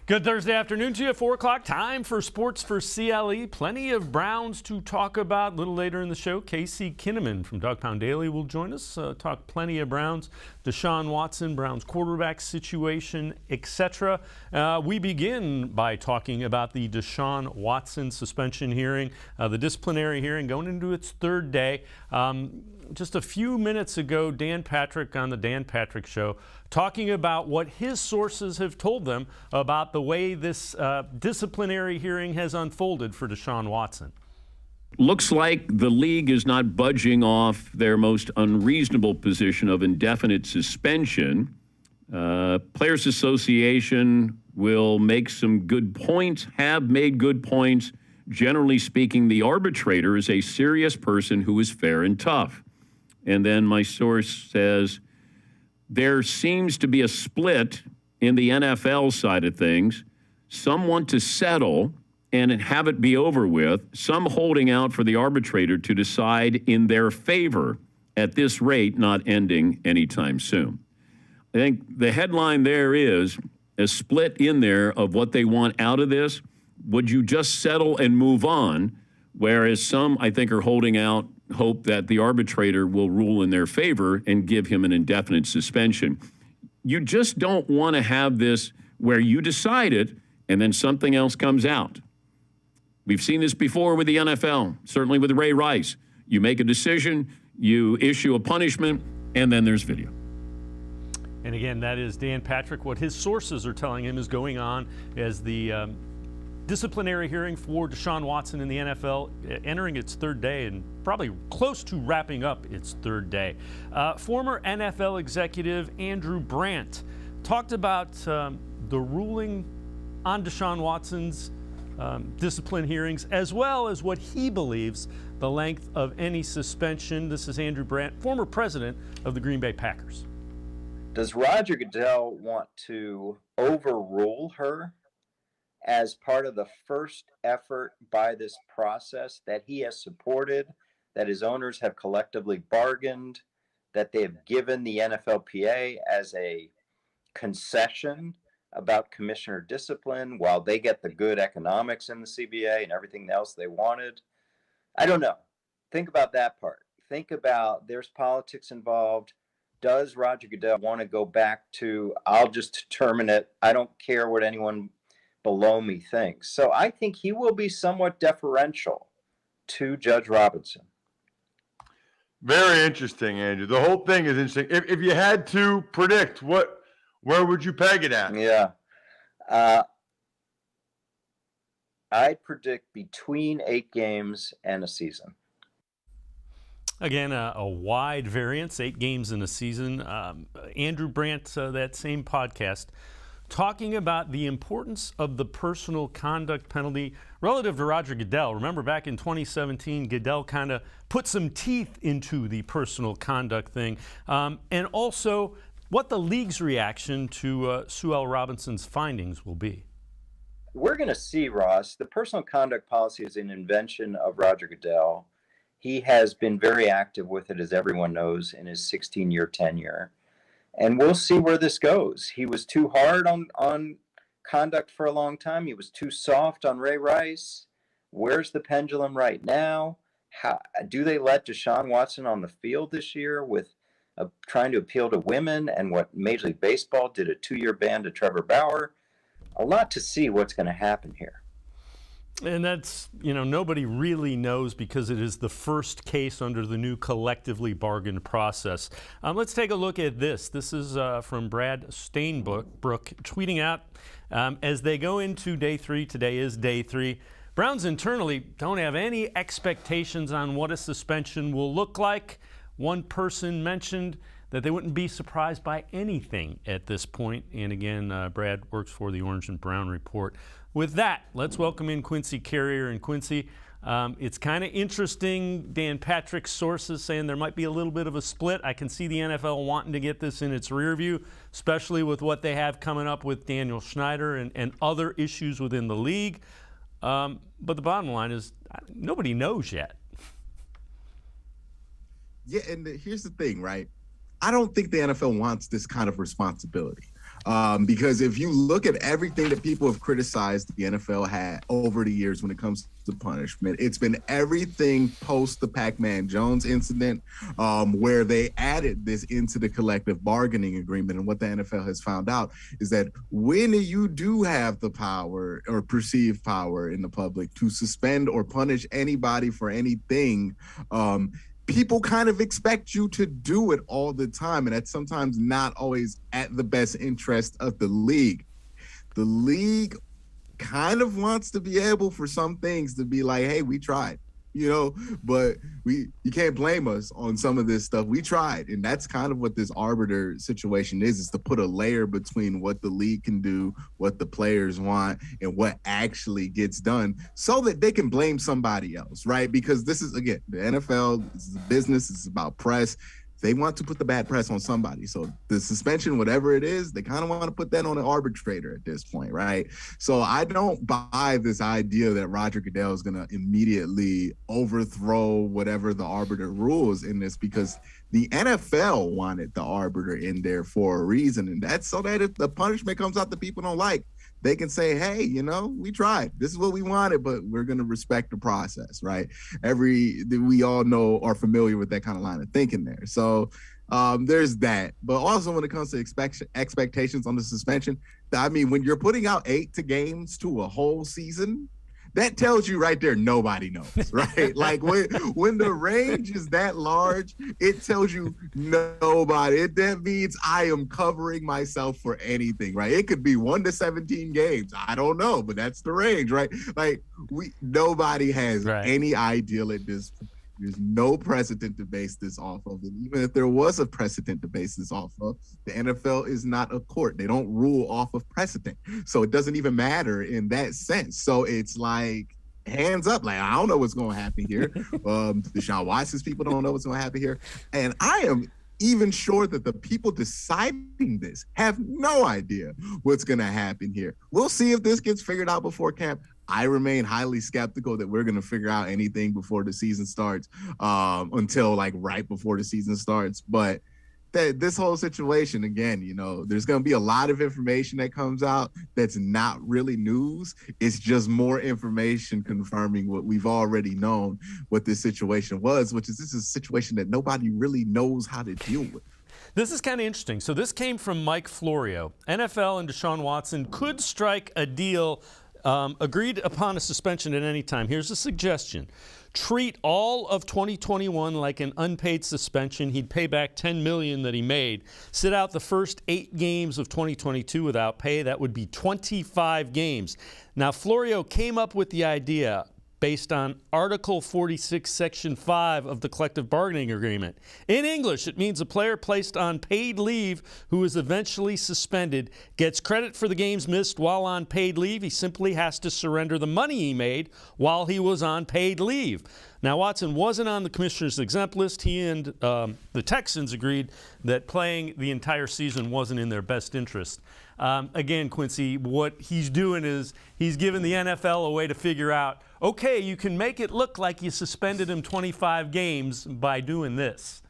Good Thursday afternoon to you, 4 o'clock. Time for Sports4CLE. Plenty of Browns to talk about. A little later in the show, Casey Kinnamon from Dog Pound Daily will join us. Talk plenty of Browns, Deshaun Watson, Browns quarterback situation, etc. We begin by talking about the Deshaun Watson suspension hearing, the disciplinary hearing going into its third day. Just a few minutes ago, Dan Patrick on the Dan Patrick Show talking about what his sources have told them about the way this disciplinary hearing has unfolded for Deshaun Watson. Looks like the league is not budging off their most unreasonable position of indefinite suspension. Players Association will make some good points, have made good points. Generally speaking, the arbitrator is a serious person who is fair and tough. And then my source says there seems to be a split in the NFL side of things. Some want to settle and have it be over with. Some holding out for the arbitrator to decide in their favor at this rate, not ending anytime soon. I think the headline there is a split in there of what they want out of this. Would you just settle and move on? Whereas some, I think, are holding out hope that the arbitrator will rule in their favor and give him an indefinite suspension. You just don't want to have this where you decide it and then something else comes out. We've seen this before with the NFL, certainly with Ray Rice. You make a decision, you issue a punishment, and then there's video. And again, that is Dan Patrick. What his sources are telling him is going on as the disciplinary hearing for Deshaun Watson in the NFL entering its third day and probably close to wrapping up its third day. Former NFL executive Andrew Brandt talked about the ruling on Deshaun Watson's discipline hearings, as well as what he believes the length of any suspension. This is Andrew Brandt, former president of the Green Bay Packers. Does Roger Goodell want to overrule her as part of the first effort by this process that he has supported, that his owners have collectively bargained, that they have given the NFLPA as a concession about commissioner discipline while they get the good economics in the CBA and everything else they wanted? I don't know. Think about that part. Think about there's politics involved. Does Roger Goodell want to go back to, I'll just determine it, I don't care what anyone below me thinks? So I think he will be somewhat deferential to Judge Robinson. Very interesting, Andrew. The whole thing is interesting. If you had to predict, where would you peg it at? Yeah. I'd predict between 8 games and a season. Again, a wide variance, 8 games in a season. Andrew Brandt, that same podcast, talking about the importance of the personal conduct penalty relative to Roger Goodell. Remember back in 2017, Goodell kind of put some teeth into the personal conduct thing. And also what the league's reaction to Sue L. Robinson's findings will be. We're going to see, Ross. The personal conduct policy is an invention of Roger Goodell. He has been very active with it, as everyone knows, in his 16-year tenure. And we'll see where this goes. He was too hard on conduct for a long time. He was too soft on Ray Rice. Where's the pendulum right now? How do they let Deshaun Watson on the field this year with trying to appeal to women, and what Major League Baseball did a 2-year ban to Trevor Bauer? A lot to see what's going to happen here. And that's, nobody really knows because it is the first case under the new collectively bargained process. Let's take a look at this. This is from Brad Stainbrook tweeting out as they go into day 3. Today is day 3. Browns internally don't have any expectations on what a suspension will look like. One person mentioned that they wouldn't be surprised by anything at this point. And again, Brad works for the Orange and Brown Report. With that, let's welcome in Quincy Carrier. And Quincy, it's kind of interesting, Dan Patrick's sources saying there might be a little bit of a split. I can see the NFL wanting to get this in its rear view, especially with what they have coming up with Daniel Snyder and other issues within the league. But the bottom line is nobody knows yet. Yeah, and here's the thing, right? I don't think the NFL wants this kind of responsibility. Because if you look at everything that people have criticized the NFL had over the years when it comes to punishment, it's been everything post the Pac-Man Jones incident, where they added this into the collective bargaining agreement. And what the NFL has found out is that when you do have the power or perceived power in the public to suspend or punish anybody for anything, people kind of expect you to do it all the time. And that's sometimes not always at the best interest of the league. The league kind of wants to be able for some things to be like, hey, we tried, but you can't blame us on some of this stuff. We tried. And that's kind of what this arbiter situation is to put a layer between what the league can do, what the players want, and what actually gets done so that they can blame somebody else, right? Because this is, again, the NFL, this is a business, it's about press. They want to put the bad press on somebody. So the suspension, whatever it is, they kind of want to put that on an arbitrator at this point, right? So I don't buy this idea that Roger Goodell is going to immediately overthrow whatever the arbiter rules in this, because the NFL wanted the arbiter in there for a reason. And that's so that if the punishment comes out that people don't like, they can say, hey, we tried. This is what we wanted, but we're going to respect the process, right? We all know are familiar with that kind of line of thinking there. So there's that. But also when it comes to expectations on the suspension, I mean, when you're putting out 8 games to a whole season, that tells you right there, nobody knows, right? Like when the range is that large, it tells you nobody. That means I am covering myself for anything, right? It could be 1 to 17 games. I don't know, but that's the range, right? Like nobody has any idea at this point. There's no precedent to base this off of. And even if there was a precedent to base this off of, the NFL is not a court. They don't rule off of precedent. So it doesn't even matter in that sense. So it's like, hands up. Like, I don't know what's going to happen here. Deshaun Watson's people don't know what's going to happen here. And I am even sure that the people deciding this have no idea what's going to happen here. We'll see if this gets figured out before camp. I remain highly skeptical that we're going to figure out anything before the season starts, until like right before the season starts. But this whole situation, again, there's going to be a lot of information that comes out that's not really news. It's just more information confirming what we've already known, what this situation was, which is this is a situation that nobody really knows how to deal with. This is kind of interesting. So this came from Mike Florio. NFL and Deshaun Watson could strike a deal, agreed upon a suspension at any time. Here's a suggestion. Treat all of 2021 like an unpaid suspension. He'd pay back $10 million that he made. Sit out the first 8 games of 2022 without pay. That would be 25 games. Now, Florio came up with the idea based on Article 46, Section 5 of the Collective Bargaining Agreement. In English, it means a player placed on paid leave who is eventually suspended gets credit for the games missed while on paid leave. He simply has to surrender the money he made while he was on paid leave. Now, Watson wasn't on the commissioner's exempt list. He and the Texans agreed that playing the entire season wasn't in their best interest. Again, Quincy, what he's doing is he's giving the NFL a way to figure out, okay, you can make it look like you suspended him 25 games by doing this.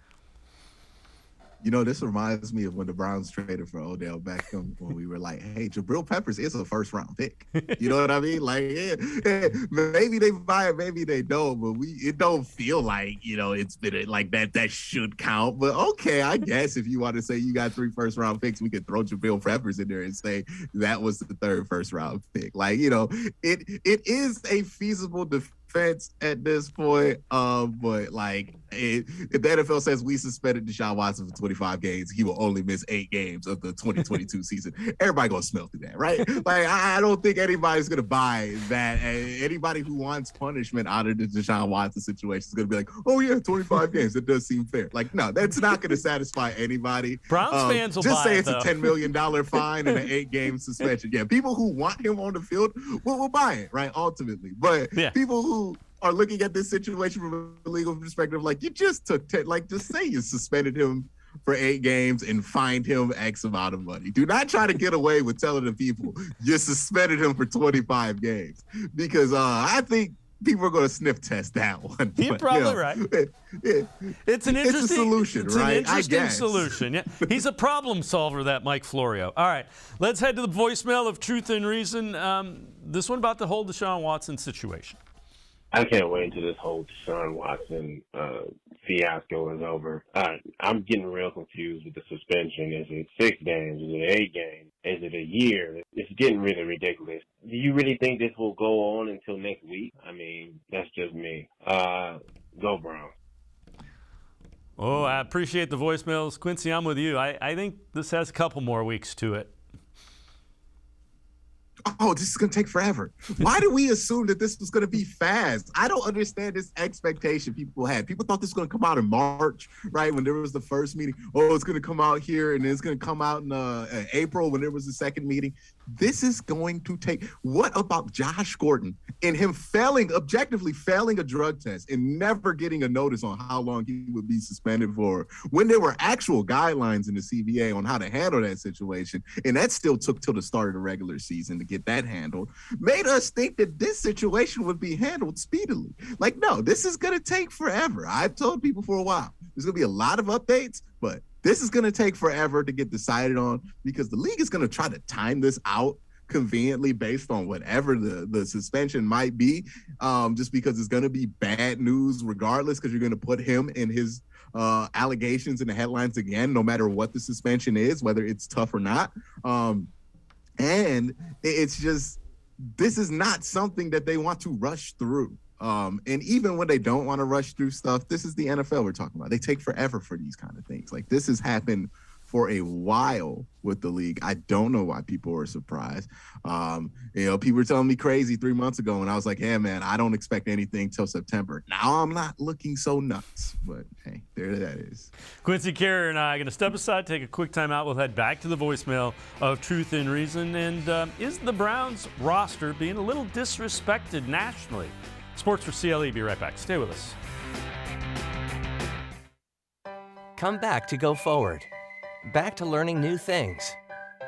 This reminds me of when the Browns traded for Odell Beckham, when we were like, hey, Jabril Peppers is a first-round pick. You know what I mean? Like, yeah, maybe they buy it, maybe they don't, but it don't feel like, it's been like that should count. But okay, I guess if you want to say you got 3 first-round picks, we could throw Jabril Peppers in there and say that was the 3rd first-round pick. Like, it is a feasible defense at this point, but like if the NFL says we suspended Deshaun Watson for 25 games, he will only miss 8 games of the 2022 season. Everybody gonna smell through that, right? Like I don't think anybody's gonna buy that. Anybody who wants punishment out of the Deshaun Watson situation is gonna be like, oh yeah, 25 games. That does seem fair. Like no, that's not gonna satisfy anybody. Browns fans will just buy say it, it's though. a $10 million fine and an 8-game suspension. Yeah, people who want him on the field will buy it, right? Ultimately, but people who are looking at this situation from a legal perspective, like you just took just say you suspended him for 8 games and fined him X amount of money. Do not try to get away with telling the people you suspended him for 25 games, because I think people are going to sniff test that one. You're probably right. It's an interesting it's a solution, it's right? An interesting I guess. solution. Yeah, he's a problem solver, that Mike Florio. All right, let's head to the voicemail of Truth and Reason. This one about the whole Deshaun Watson situation. I can't wait until this whole Deshaun Watson fiasco is over. I'm getting real confused with the suspension. Is it 6 games? Is it 8 games? Is it a year? It's getting really ridiculous. Do you really think this will go on until next week? I mean, that's just me. Go Browns. Oh, I appreciate the voicemails. Quincy, I'm with you. I think this has a couple more weeks to it. Oh, this is going to take forever. Why do we assume that this was going to be fast? I don't understand this expectation people had. People thought this was going to come out in March, right, when there was the first meeting. Oh, it's going to come out here, and then it's going to come out in April when there was the second meeting. This is going to take – what about Josh Gordon and him objectively failing a drug test and never getting a notice on how long he would be suspended for when there were actual guidelines in the CBA on how to handle that situation, and that still took till the start of the regular season to get that handled, made us think that this situation would be handled speedily. Like, no, this is going to take forever. I've told people for a while, there's going to be a lot of updates, but this is going to take forever to get decided on because the league is going to try to time this out conveniently based on whatever the suspension might be, just because it's going to be bad news regardless, because you're going to put him in his allegations in the headlines again, no matter what the suspension is, whether it's tough or not. And it's just, this is not something that they want to rush through. And even when they don't want to rush through stuff, this is the NFL we're talking about. They take forever for these kind of things. Like, this has happened for a while with the league. I don't know why people were surprised. People were telling me crazy 3 months ago, and I was like, hey, man, I don't expect anything till September. Now I'm not looking so nuts, but hey, there that is. Quincy Carrier and I are going to step aside, take a quick time out. We'll head back to the voicemail of Truth and Reason. And is the Browns roster being a little disrespected nationally? Sports4CLE, be right back. Stay with us. Come back to go forward. Back to learning new things.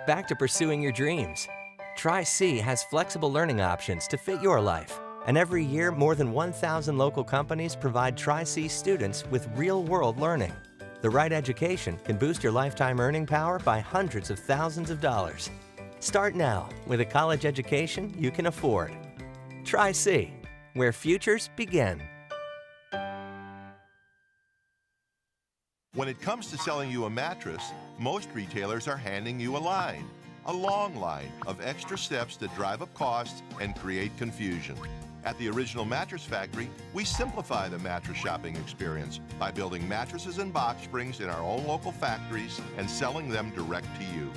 Back to pursuing your dreams. Tri-C has flexible learning options to fit your life. And every year, more than 1,000 local companies provide Tri-C students with real-world learning. The right education can boost your lifetime earning power by hundreds of thousands of dollars. Start now with a college education you can afford. Tri-C, where futures begin. When it comes to selling you a mattress, most retailers are handing you a long line of extra steps that drive up costs and create confusion. At the Original Mattress Factory, we simplify the mattress shopping experience by building mattresses and box springs in our own local factories and selling them direct to you.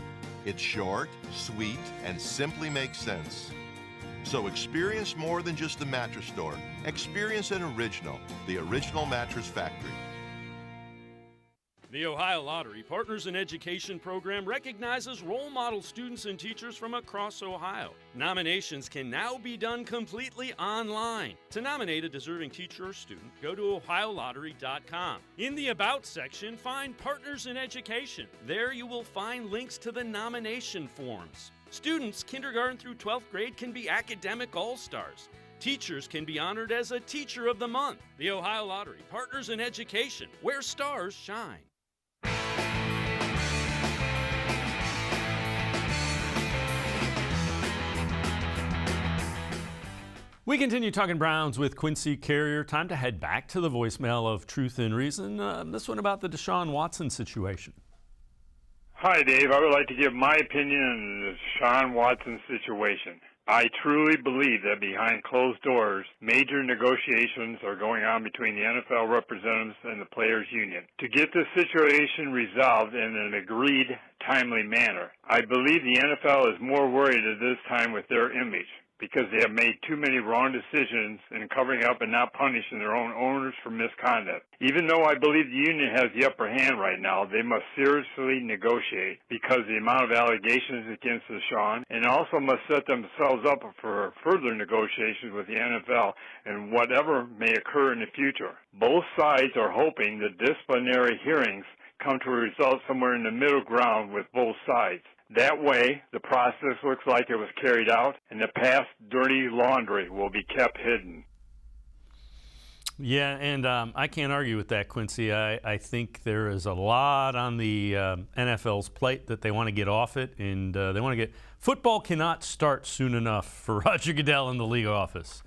It's short, sweet, and simply makes sense. So experience more than just the mattress store. Experience an original, the Original Mattress Factory. The Ohio Lottery Partners in Education program recognizes role model students and teachers from across Ohio. Nominations can now be done completely online. To nominate a deserving teacher or student, go to OhioLottery.com. In the About section, find Partners in Education. There you will find links to the nomination forms. Students kindergarten through 12th grade can be academic all-stars. Teachers can be honored as a Teacher of the Month. The Ohio Lottery Partners in Education, where stars shine. We continue talking Browns with Quincy Carrier. Time to head back to the voicemail of Truth and Reason. This one about the Deshaun Watson situation. Hi, Dave. I would like to give my opinion on the Deshaun Watson situation. I truly believe that behind closed doors, major negotiations are going on between the NFL representatives and the players' union to get this situation resolved in an agreed, timely manner. I believe the NFL is more worried at this time with their image, because they have made too many wrong decisions in covering up and not punishing their own owners for misconduct. Even though I believe the union has the upper hand right now, they must seriously negotiate because of the amount of allegations against Deshaun, and also must set themselves up for further negotiations with the NFL and whatever may occur in the future. Both sides are hoping that disciplinary hearings come to a result somewhere in the middle ground with both sides. That way, the process looks like it was carried out, and the past dirty laundry will be kept hidden. Yeah, and I can't argue with that, Quincy. I think there is a lot on the NFL's plate that they want to get off it, and they want to get – football cannot start soon enough for Roger Goodell in the league office.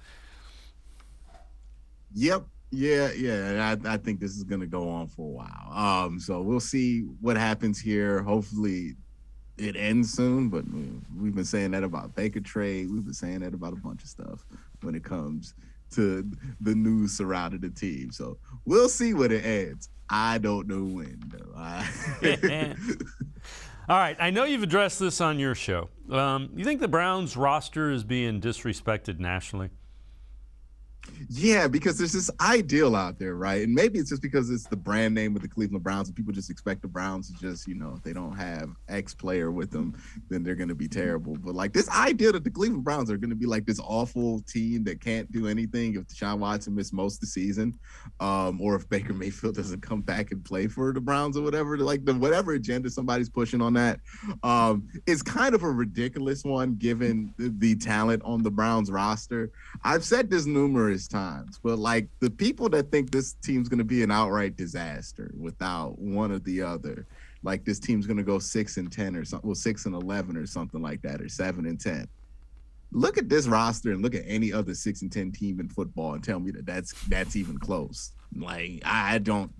Yep. Yeah. And I think this is going to go on for a while. So we'll see what happens here. Hopefully it ends soon, but we've been saying that about Baker trade. We've been saying that about a bunch of stuff when it comes to the news surrounding the team. So we'll see when it ends. I don't know when, though. All right. I know you've addressed this on your show. You think the Browns roster is being disrespected nationally? Yeah, because there's this ideal out there, right? And maybe it's just because it's the brand name of the Cleveland Browns and people just expect the Browns to just, if they don't have X player with them, then they're going to be terrible. But like this idea that the Cleveland Browns are going to be like this awful team that can't do anything if Deshaun Watson missed most of the season, or if Baker Mayfield doesn't come back and play for the Browns or whatever, like whatever agenda somebody's pushing on that, is kind of a ridiculous one given the talent on the Browns roster. I've said this numerous times, but like the people that think this team's going to be an outright disaster without one or the other, like this team's going to go 6-10 or something, 6-11 or something like that, or 7-10. Look at this roster and look at any other 6-10 team in football and tell me that that's even close. Like I don't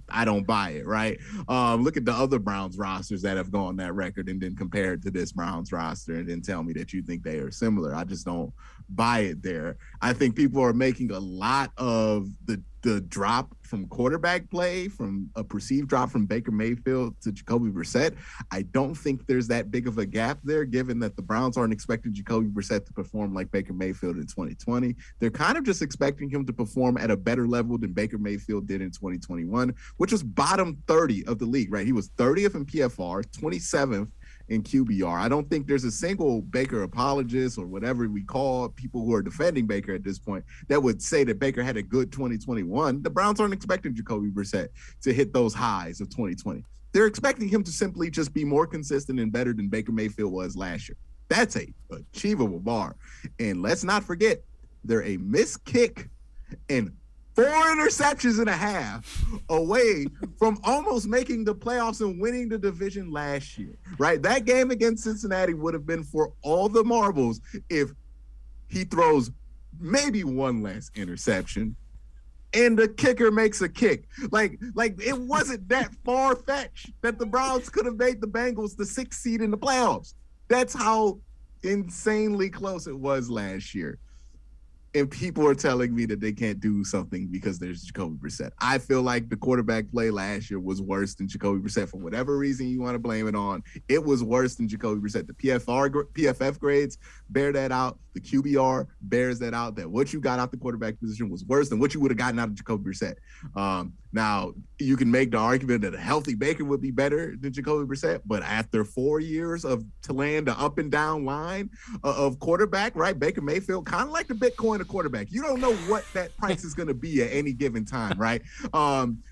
buy it, right? Look at the other Browns rosters that have gone that record and then compare it to this Browns roster and then tell me that you think they are similar. I just don't buy it there. I think people are making a lot of the drop from quarterback play, from a perceived drop from Baker Mayfield to Jacoby Brissett. I don't think there's that big of a gap there, given that the Browns aren't expecting Jacoby Brissett to perform like Baker Mayfield in 2020. They're kind of just expecting him to perform at a better level than Baker Mayfield did in 2021, which was bottom 30 of the league, right? He was 30th in PFR, 27th in QBR. I don't think there's a single Baker apologist or whatever we call people who are defending Baker at this point that would say that Baker had a good 2021. The Browns aren't expecting Jacoby Brissett to hit those highs of 2020. They're expecting him to simply just be more consistent and better than Baker Mayfield was last year. That's a achievable bar. And let's not forget, they're a missed kick and 4 interceptions and a half away from almost making the playoffs and winning the division last year, right? That game against Cincinnati would have been for all the marbles if he throws maybe one less interception and the kicker makes a kick. Like it wasn't that far-fetched that the Browns could have made the Bengals the 6th seed in the playoffs. That's how insanely close it was last year. And people are telling me that they can't do something because there's Jacoby Brissett. I feel like the quarterback play last year was worse than Jacoby Brissett for whatever reason you want to blame it on. It was worse than Jacoby Brissett. The PFF grades bear that out. The QBR bears that out, that what you got out the quarterback position was worse than what you would have gotten out of Jacoby Brissett. Now, you can make the argument that a healthy Baker would be better than Jacoby Brissett, but after 4 years to land the up and down line of quarterback, right? Baker Mayfield, kind of like the Bitcoin of quarterback. You don't know what that price is going to be at any given time, right?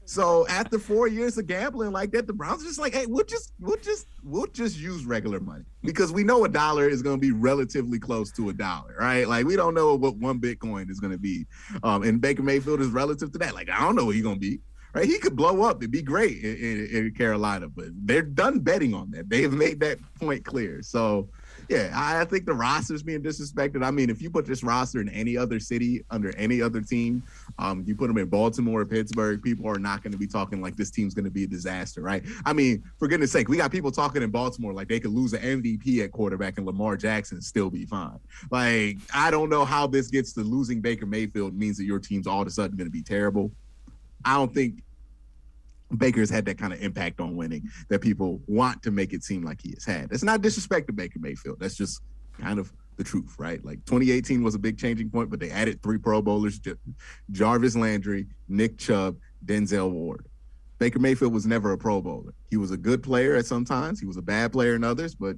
So after 4 years of gambling like that, the Browns are just like, hey, we'll just use regular money because we know $1 is going to be relatively close to $1, right? Like we don't know what one Bitcoin is going to be. And Baker Mayfield is relative to that. Like, I don't know what he's going to be. Right, he could blow up. It'd be great in Carolina, but they're done betting on that. They have made that point clear. So, yeah, I think the roster's being disrespected. I mean, if you put this roster in any other city under any other team, you put them in Baltimore or Pittsburgh, people are not going to be talking like this team's going to be a disaster, right? I mean, for goodness sake, we got people talking in Baltimore like they could lose an MVP at quarterback and Lamar Jackson and still be fine. Like, I don't know how this gets to losing Baker Mayfield means that your team's all of a sudden going to be terrible. I don't think Baker's had that kind of impact on winning that people want to make it seem like he has had. That's not disrespect to Baker Mayfield. That's just kind of the truth, right? Like 2018 was a big changing point, but they added 3 Pro Bowlers, Jarvis Landry, Nick Chubb, Denzel Ward. Baker Mayfield was never a Pro Bowler. He was a good player at some times. He was a bad player in others, but,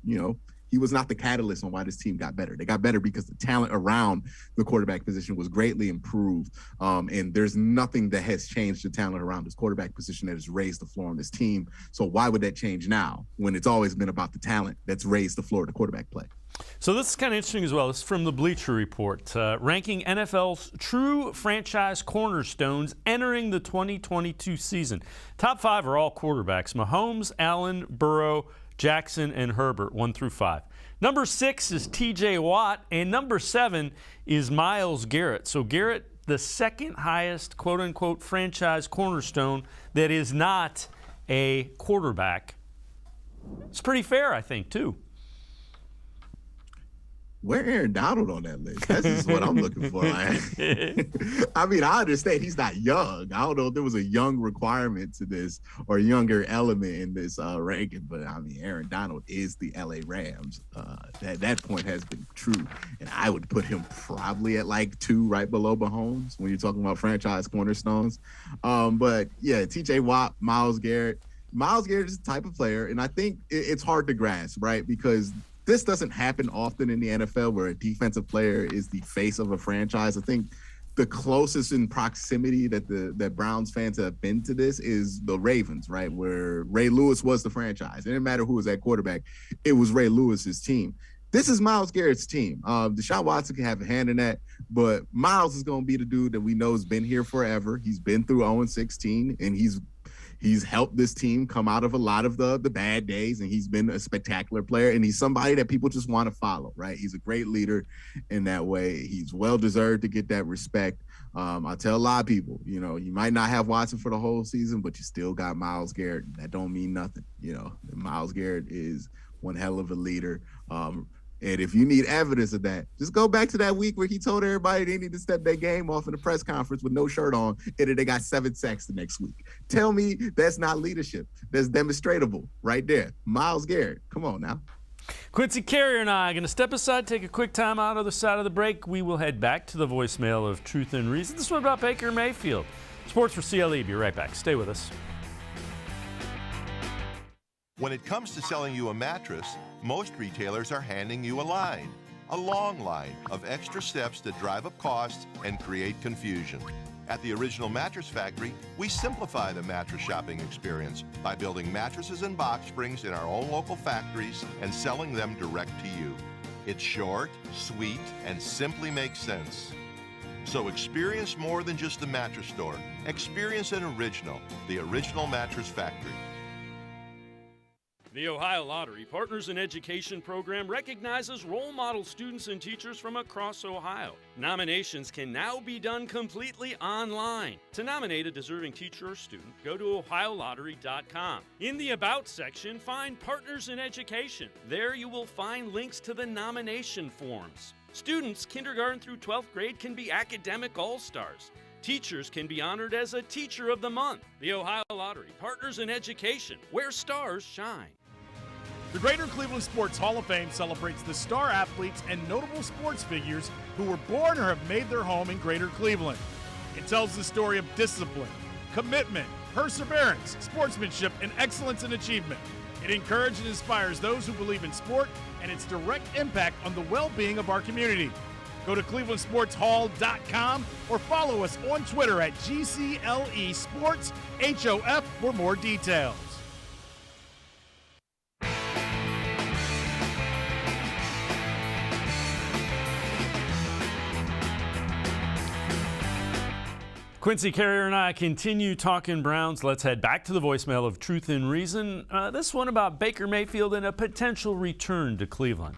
He was not the catalyst on why this team got better. They got better because the talent around the quarterback position was greatly improved. And there's nothing that has changed the talent around this quarterback position that has raised the floor on this team. So why would that change now when it's always been about the talent that's raised the floor of the quarterback play? So this is kind of interesting as well. This is from the Bleacher Report, ranking NFL's true franchise cornerstones entering the 2022 season. Top 5 are all quarterbacks: Mahomes, Allen, Burrow, Jackson, and Herbert, 1 through 5. Number 6 is T.J. Watt, and number 7 is Myles Garrett. So Garrett, the second highest quote-unquote franchise cornerstone that is not a quarterback. It's pretty fair, I think, too. Where Aaron Donald on that list? That's just what I'm looking for. I mean, I understand he's not young. I don't know if there was a young requirement to this or a younger element in this ranking, but I mean, Aaron Donald is the LA Rams. That point has been true, and I would put him probably at like 2, right below Mahomes when you're talking about franchise cornerstones. But yeah, T.J. Watt, Myles Garrett. Myles Garrett is the type of player, and I think it's hard to grasp, right? Because this doesn't happen often in the NFL where a defensive player is the face of a franchise. I think the closest in proximity that Browns fans have been to this is the Ravens, right? Where Ray Lewis was the franchise. It didn't matter who was at quarterback. It was Ray Lewis's team. This is Myles Garrett's team. Deshaun Watson can have a hand in that, but Myles is going to be the dude that we know has been here forever. He's been through 0-16, and he's helped this team come out of a lot of the bad days, and he's been a spectacular player, and he's somebody that people just want to follow, right? He's a great leader in that way. He's well-deserved to get that respect. I tell a lot of people, you might not have Watson for the whole season, but you still got Myles Garrett. That don't mean nothing. Myles Garrett is one hell of a leader. And if you need evidence of that, just go back to that week where he told everybody they need to step their game off in the press conference with no shirt on, and then they got 7 sacks the next week. Tell me that's not leadership. That's demonstratable right there. Myles Garrett, come on now. Quincy Carrier and I are going to step aside, take a quick time out on the side of the break. We will head back to the voicemail of Truth and Reason. This one about Baker Mayfield. Sports4CLE, be right back. Stay with us. When it comes to selling you a mattress, most retailers are handing you a line, a long line of extra steps that drive up costs and create confusion. At the Original Mattress Factory, we simplify the mattress shopping experience by building mattresses and box springs in our own local factories and selling them direct to you. It's short, sweet, and simply makes sense. So experience more than just the mattress store. Experience an original, the Original Mattress Factory. The Ohio Lottery Partners in Education program recognizes role model students and teachers from across Ohio. Nominations can now be done completely online. To nominate a deserving teacher or student, go to ohiolottery.com. In the About section, find Partners in Education. There you will find links to the nomination forms. Students, kindergarten through 12th grade, can be academic all-stars. Teachers can be honored as a Teacher of the Month. The Ohio Lottery Partners in Education, where stars shine. The Greater Cleveland Sports Hall of Fame celebrates the star athletes and notable sports figures who were born or have made their home in Greater Cleveland. It tells the story of discipline, commitment, perseverance, sportsmanship, and excellence in achievement. It encourages and inspires those who believe in sport and its direct impact on the well-being of our community. Go to clevelandsportshall.com or follow us on Twitter at GCLE Sports HOF for more details. Quincy Carrier and I continue talking Browns. Let's head back to the voicemail of Truth and Reason. This one about Baker Mayfield and a potential return to Cleveland.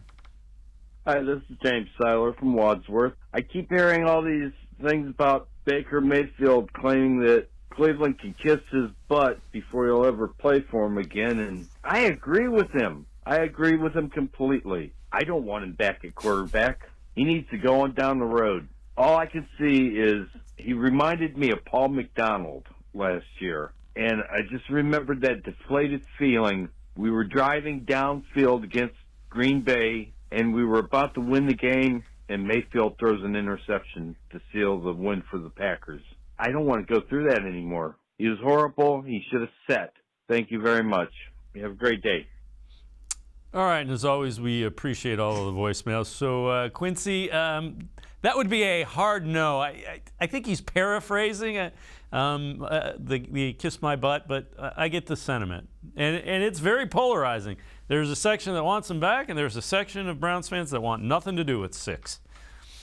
Hi, this is James Seiler from Wadsworth. I keep hearing all these things about Baker Mayfield claiming that Cleveland can kiss his butt before he'll ever play for him again, and I agree with him. I agree with him completely. I don't want him back at quarterback. He needs to go on down the road. All I can see is he reminded me of Paul McDonald last year, and I just remembered that deflated feeling. We were driving downfield against Green Bay, and we were about to win the game, and Mayfield throws an interception to seal the win for the Packers. I don't want to go through that anymore. He was horrible. He should have sat. Thank you very much. You have a great day. All right, and as always, we appreciate all of the voicemails. So, Quincy, that would be a hard no. I think he's paraphrasing the kiss my butt, but I get the sentiment. And it's very polarizing. There's a section that wants him back, and there's a section of Browns fans that want nothing to do with 6.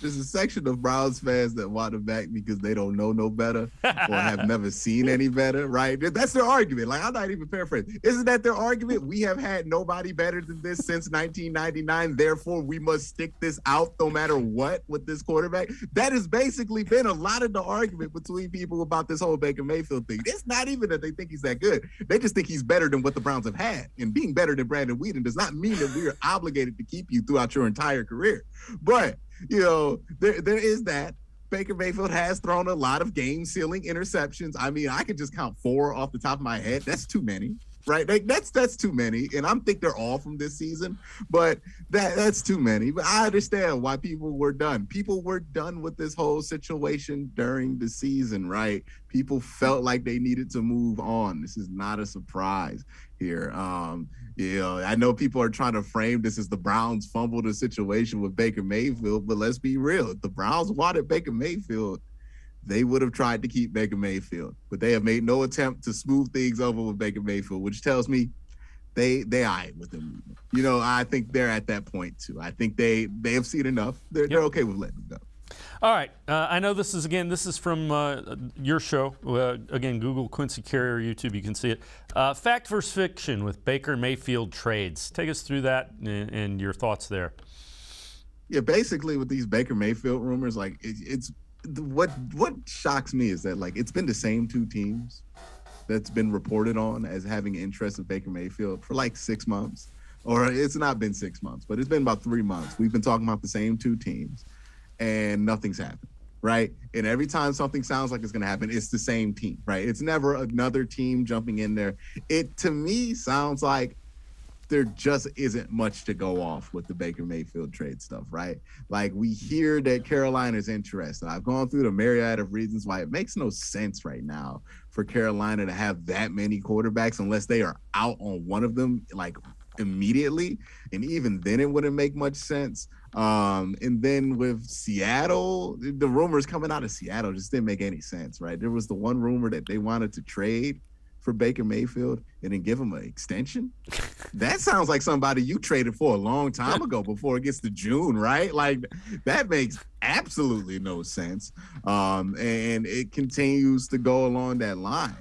There's a section of Browns fans that want him back because they don't know no better or have never seen any better, right? That's their argument. Like, I'm not even paraphrasing. Isn't that their argument? We have had nobody better than this since 1999. Therefore, we must stick this out no matter what with this quarterback. That has basically been a lot of the argument between people about this whole Baker Mayfield thing. It's not even that they think he's that good. They just think he's better than what the Browns have had. And being better than Brandon Whedon does not mean that we are obligated to keep you throughout your entire career. But you know, there is that. Baker Mayfield has thrown a lot of game-sealing interceptions. I mean, I could just count 4 off the top of my head. That's too many, right? That's too many. And I think they're all from this season, but that's too many. But I understand why people were done. People were done with this whole situation during the season, right? People felt like they needed to move on. This is not a surprise here. You know, I know people are trying to frame this as the Browns fumbled a situation with Baker Mayfield, but let's be real. If the Browns wanted Baker Mayfield, they would have tried to keep Baker Mayfield, but they have made no attempt to smooth things over with Baker Mayfield, which tells me they eyed with him. You know, I think they're at that point too. I think they have seen enough. They're okay with letting him go. All right. I know this is from your show. Again, Google Quincy Carrier, YouTube, you can see it. Fact versus fiction with Baker Mayfield trades. Take us through that and your thoughts there. Yeah, basically with these Baker Mayfield rumors, like it's what shocks me is that like it's been the same 2 teams that's been reported on as having interest in Baker Mayfield for like 6 months. Or it's not been 6 months, but it's been about 3 months. We've been talking about the same 2 teams. And nothing's happened, right? And every time something sounds like it's going to happen, it's the same team, right? It's never another team jumping in there. It, to me, sounds like there just isn't much to go off with the Baker Mayfield trade stuff, right? Like, we hear that Carolina's interested. I've gone through the myriad of reasons why it makes no sense right now for Carolina to have that many quarterbacks unless they are out on one of them, like, immediately. And even then, it wouldn't make much sense. And then with Seattle, the rumors coming out of Seattle just didn't make any sense, right? There was the one rumor that they wanted to trade for Baker Mayfield and then give him an extension. That sounds like somebody you traded for a long time ago before it gets to June, right? Like, that makes absolutely no sense. And it continues to go along that line.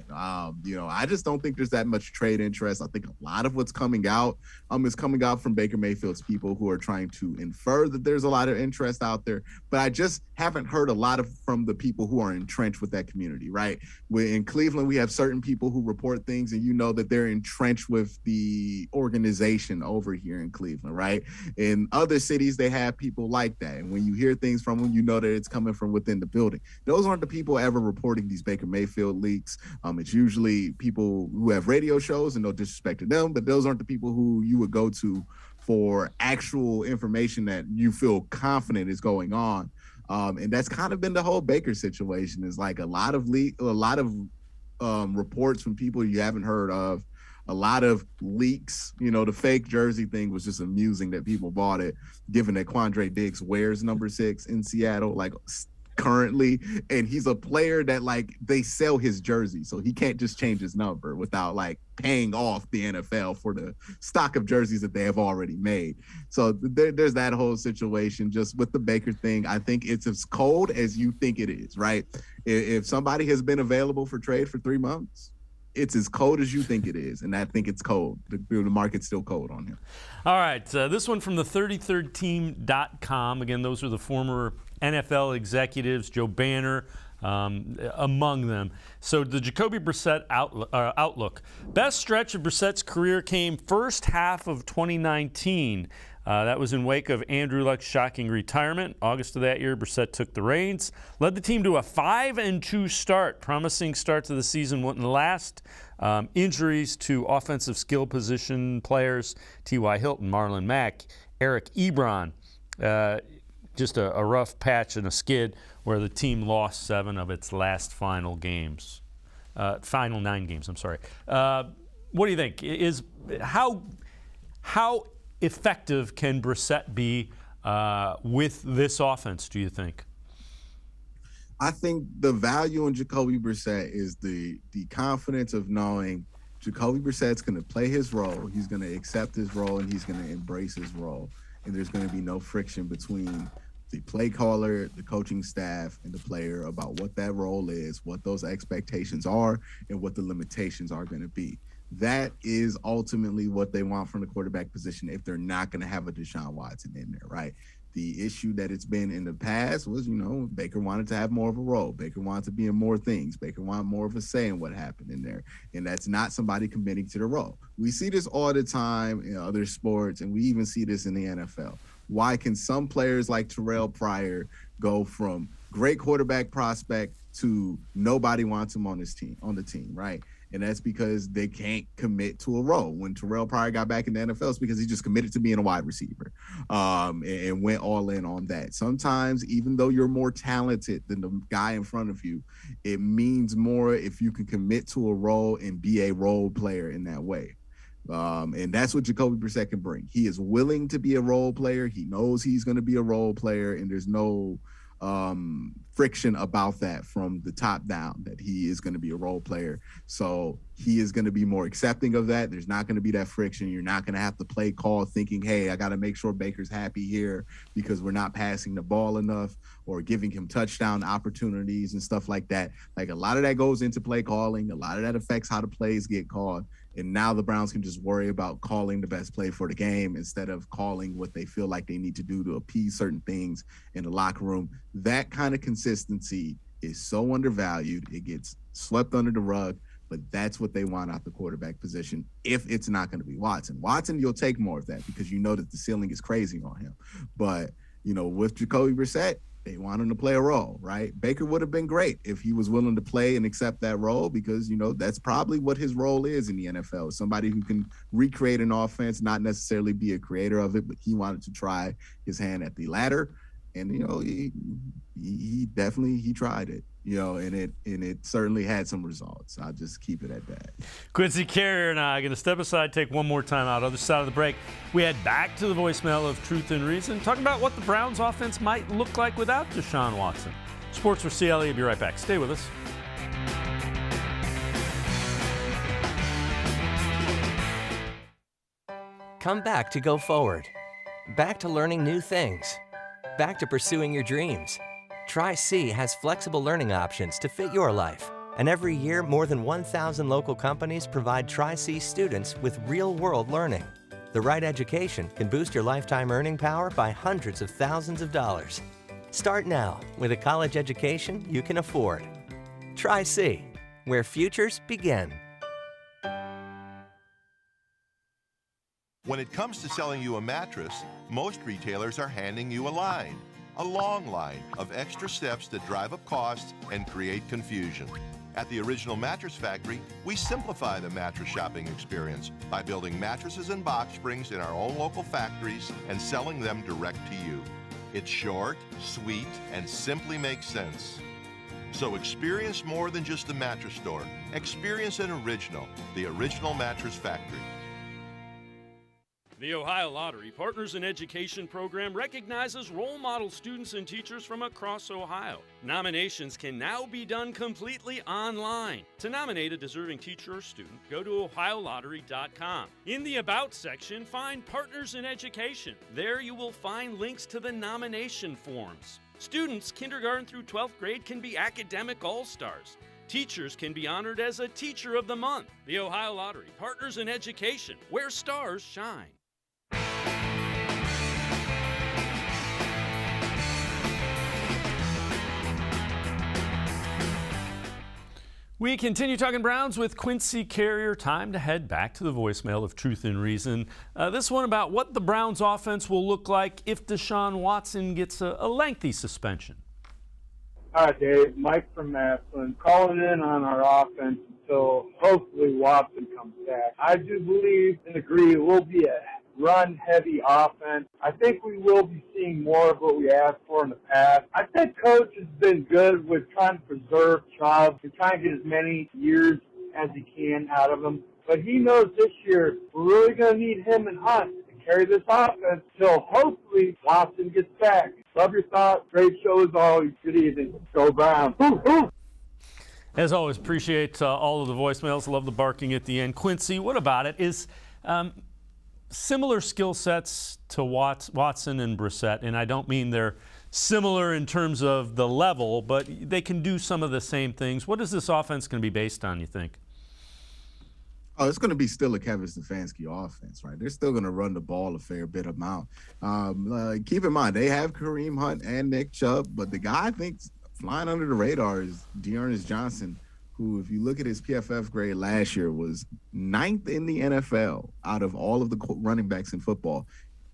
You know, I just don't think there's that much trade interest. I think a lot of what's coming out is coming out from Baker Mayfield's people who are trying to infer that there's a lot of interest out there. But I just haven't heard a lot from the people who are entrenched with that community, right? In Cleveland, we have certain people who report things, and you know that they're entrenched with the organization over here in Cleveland, right? In other cities, they have people like that. And when you hear things from them, you know that it's coming from within the building. Those aren't the people ever reporting these Baker Mayfield leaks. It's usually people who have radio shows, and no disrespect to them, but those aren't the people who you would go to for actual information that you feel confident is going on. And that's kind of been the whole Baker situation, is like a lot of reports from people you haven't heard of, a lot of leaks. You know, the fake jersey thing was just amusing that people bought it, given that Quandre Diggs wears number 6 in Seattle, like currently, and he's a player that like they sell his jersey, so he can't just change his number without like paying off the NFL for the stock of jerseys that they have already made. So there's that whole situation. Just with the Baker thing, I think it's as cold as you think it is, right? If somebody has been available for trade for 3 months, it's as cold as you think it is, and I think it's cold. The market's still cold on him. All right, this one from the 33rdteam.com. Again, those are the former NFL executives, Joe Banner among them. So the Jacoby Brissett outlook. Best stretch of Brissett's career came first half of 2019. That was in wake of Andrew Luck's shocking retirement. August of that year, Brissett took the reins, led the team to a 5-2 start. Promising start to the season wouldn't last. Injuries to offensive skill position players, T.Y. Hilton, Marlon Mack, Eric Ebron. Just a rough patch and a skid where the team lost 7 of its last final 9 games. I'm sorry. What do you think? How effective can Brissett be with this offense, do you think? I think the value in Jacoby Brissett is the confidence of knowing Jacoby Brissett's going to play his role. He's going to accept his role, and he's going to embrace his role. And there's going to be no friction between the play caller, the coaching staff, and the player about what that role is, what those expectations are, and what the limitations are going to be. That is ultimately what they want from the quarterback position if they're not going to have a Deshaun Watson in there, right? The issue that it's been in the past was, Baker wanted to have more of a role. Baker wanted to be in more things. Baker wanted more of a say in what happened in there. And that's not somebody committing to the role. We see this all the time in other sports, and we even see this in the NFL. Why can some players like Terrell Pryor go from great quarterback prospect to nobody wants him on the team, right? And that's because they can't commit to a role. When Terrell Pryor got back in the NFL, it's because he just committed to being a wide receiver and went all in on that. Sometimes, even though you're more talented than the guy in front of you, it means more if you can commit to a role and be a role player in that way. And that's what Jacoby Brissett can bring. He is willing to be a role player. He knows he's going to be a role player, and there's no friction about that from the top down, that he is going to be a role player. So he is going to be more accepting of that. There's not going to be that friction. You're not going to have to play call thinking, hey, I got to make sure Baker's happy here because we're not passing the ball enough or giving him touchdown opportunities and stuff like that. Like, a lot of that goes into play calling. A lot of that affects how the plays get called. And now the Browns can just worry about calling the best play for the game instead of calling what they feel like they need to do to appease certain things in the locker room. That kind of consistency is so undervalued. It gets swept under the rug, but that's what they want out the quarterback position if it's not going to be Watson. Watson, you'll take more of that because you know that the ceiling is crazy on him. But, with Jacoby Brissett, they want him to play a role, right? Baker would have been great if he was willing to play and accept that role because, that's probably what his role is in the NFL. Somebody who can recreate an offense, not necessarily be a creator of it, but he wanted to try his hand at the latter. And, he definitely tried it, and it certainly had some results. I'll just keep it at that. Quincy Carrier and I are going to step aside, take one more time out. Other side of the break, we head back to the voicemail of Truth and Reason, talking about what the Browns offense might look like without Deshaun Watson. Sports4CLE will be right back. Stay with us. Come back to go forward. Back to learning new things. Back to pursuing your dreams. Tri-C has flexible learning options to fit your life. And every year, more than 1,000 local companies provide Tri-C students with real-world learning. The right education can boost your lifetime earning power by hundreds of thousands of dollars. Start now with a college education you can afford. Tri-C, where futures begin. When it comes to selling you a mattress, most retailers are handing you a line. A long line of extra steps that drive up costs and create confusion. At the Original Mattress Factory, we simplify the mattress shopping experience by building mattresses and box springs in our own local factories and selling them direct to you. It's short, sweet, and simply makes sense. So experience more than just a mattress store. Experience an original, the Original Mattress Factory. The Ohio Lottery Partners in Education program recognizes role model students and teachers from across Ohio. Nominations can now be done completely online. To nominate a deserving teacher or student, go to ohiolottery.com. In the About section, find Partners in Education. There you will find links to the nomination forms. Students kindergarten through 12th grade can be academic all-stars. Teachers can be honored as a Teacher of the Month. The Ohio Lottery Partners in Education, where stars shine. We continue talking Browns with Quincy Carrier. Time to head back to the voicemail of Truth and Reason. This one about what the Browns offense will look like if Deshaun Watson gets a lengthy suspension. Hi, Dave. Mike from Massillon. Calling in on our offense until hopefully Watson comes back. I do believe and agree it will be a run-heavy offense. I think we will be seeing more of what we asked for in the past. I think Coach has been good with trying to preserve Chubb and trying to get as many years as he can out of him. But he knows this year we're really going to need him and Hunt to carry this offense till hopefully Watson gets back. Love your thoughts. Great show as always. Good evening. Go Browns. As always, appreciate all of the voicemails. Love the barking at the end. Quincy, what about it? Is similar skill sets to Watson and Brissett, and I don't mean they're similar in terms of the level, but they can do some of the same things. What is this offense going to be based on, you think? Oh, it's going to be still a Kevin Stefanski offense, right? They're still going to run the ball a fair bit amount. Keep in mind, they have Kareem Hunt and Nick Chubb, but the guy I think's flying under the radar is Dearness Johnson, who, if you look at his PFF grade last year, was 9th in the NFL out of all of the running backs in football.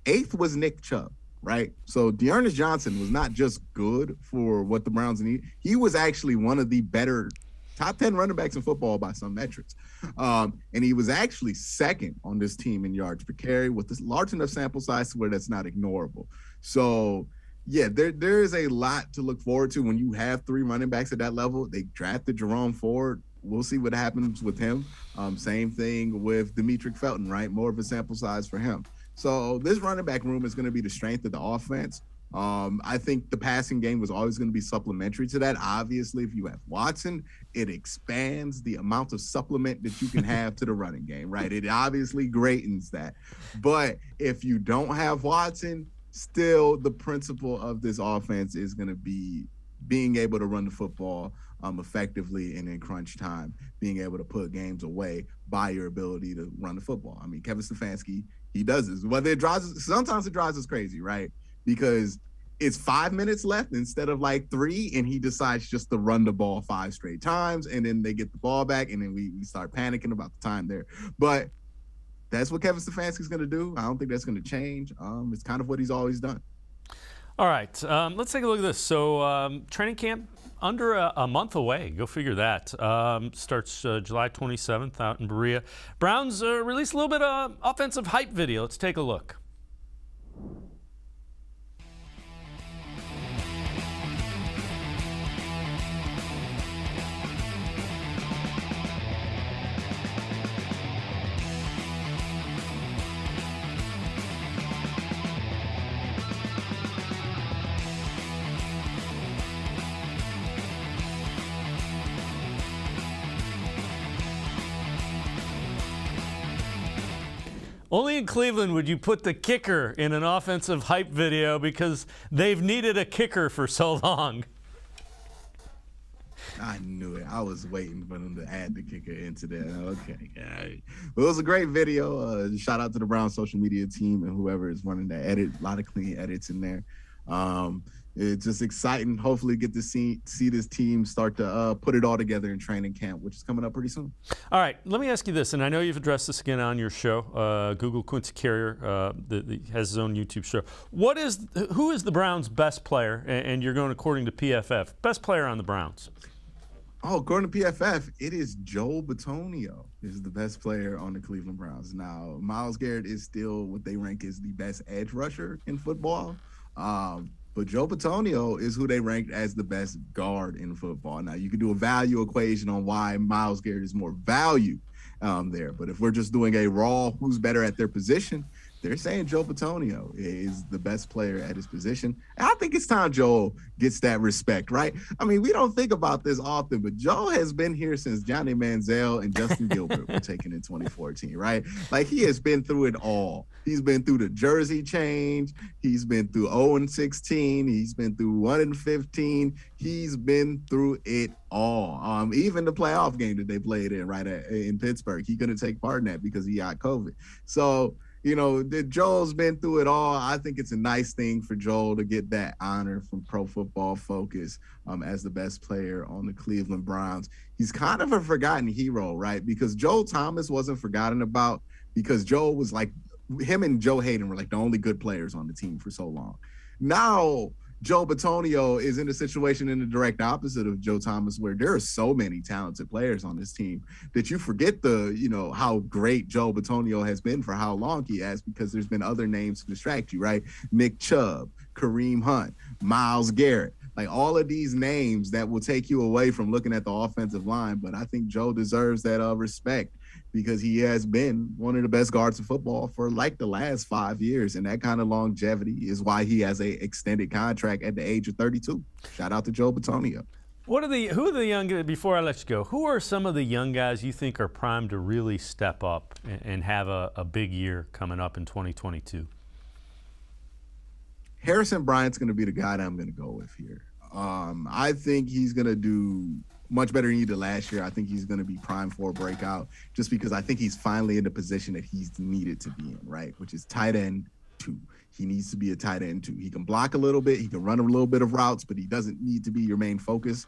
8th was Nick Chubb, right? So Dearness Johnson was not just good for what the Browns need. He was actually one of the better top 10 running backs in football by some metrics. And he was actually second on this team in yards per carry with this large enough sample size to where that's not ignorable. So, yeah, there is a lot to look forward to when you have 3 running backs at that level. They drafted Jerome Ford. We'll see what happens with him. Same thing with Demetric Felton, right? More of a sample size for him. So this running back room is going to be the strength of the offense. I think the passing game was always going to be supplementary to that. Obviously, if you have Watson, it expands the amount of supplement that you can have to the running game, right? It obviously greatens that. But if you don't have Watson, still the principle of this offense is going to be being able to run the football effectively and in crunch time, being able to put games away by your ability to run the football. I mean, Kevin Stefanski, he does this. Whether it drives us, sometimes it drives us crazy, right? Because it's 5 minutes left instead of like 3, and he decides just to run the ball 5 straight times, and then they get the ball back, and then we start panicking about the time there. But that's what Kevin Stefanski's going to do. I don't think that's going to change. It's kind of what he's always done. All right, let's take a look at this. So training camp under a month away. Go figure that. Starts July 27th out in Berea. Browns released a little bit of offensive hype video. Let's take a look. Only in Cleveland would you put the kicker in an offensive hype video because they've needed a kicker for so long. I knew it. I was waiting for them to add the kicker into that. Okay. Right. Well, it was a great video. Shout out to the Browns social media team and whoever is running that edit. A lot of clean edits in there. It's just exciting. Hopefully get to see this team start to put it all together in training camp, which is coming up pretty soon. All right, let me ask you this, and I know you've addressed this again on your show. Google Quincy Carrier has his own YouTube show. Who is the Browns' best player? And you're going according to PFF. Best player on the Browns. Oh, according to PFF, it is Joe Batonio is the best player on the Cleveland Browns. Now, Myles Garrett is still what they rank as the best edge rusher in football. But Joe Batonio is who they ranked as the best guard in football. Now, you can do a value equation on why Myles Garrett is more value there. But if we're just doing a raw who's better at their position, they're saying Joe Batonio is the best player at his position. And I think it's time Joe gets that respect, right? I mean, we don't think about this often, but Joe has been here since Johnny Manziel and Justin Gilbert were taken in 2014, right? Like, he has been through it all. He's been through the jersey change. He's been through 0-16. He's been through 1-15. He's been through it all. Even the playoff game that they played in Pittsburgh, he couldn't take part in that because he got COVID. So, you know, Joel's been through it all. I think it's a nice thing for Joel to get that honor from Pro Football Focus as the best player on the Cleveland Browns. He's kind of a forgotten hero, right? Because Joel Thomas wasn't forgotten about because Joel was like, him and Joe Hayden were like the only good players on the team for so long. Now, Joe Batonio is in a situation in the direct opposite of Joe Thomas, where there are so many talented players on this team that you forget how great Joe Batonio has been for how long he has, because there's been other names to distract you, right? Nick Chubb, Kareem Hunt, Myles Garrett, like all of these names that will take you away from looking at the offensive line. But I think Joe deserves that respect. because he has been one of the best guards in football for like the last 5 years. And that kind of longevity is why he has a extended contract at the age of 32. Shout out to Joe Batonio. Who are the young, before I let you go, who are some of the young guys you think are primed to really step up and have a big year coming up in 2022? Harrison Bryant's going to be the guy that I'm going to go with here. I think he's going to do much better than he did last year. I think he's going to be primed for a breakout just because I think he's finally in the position that he's needed to be in, right, which is tight end 2. He needs to be a tight end 2. He can block a little bit. He can run a little bit of routes, but he doesn't need to be your main focus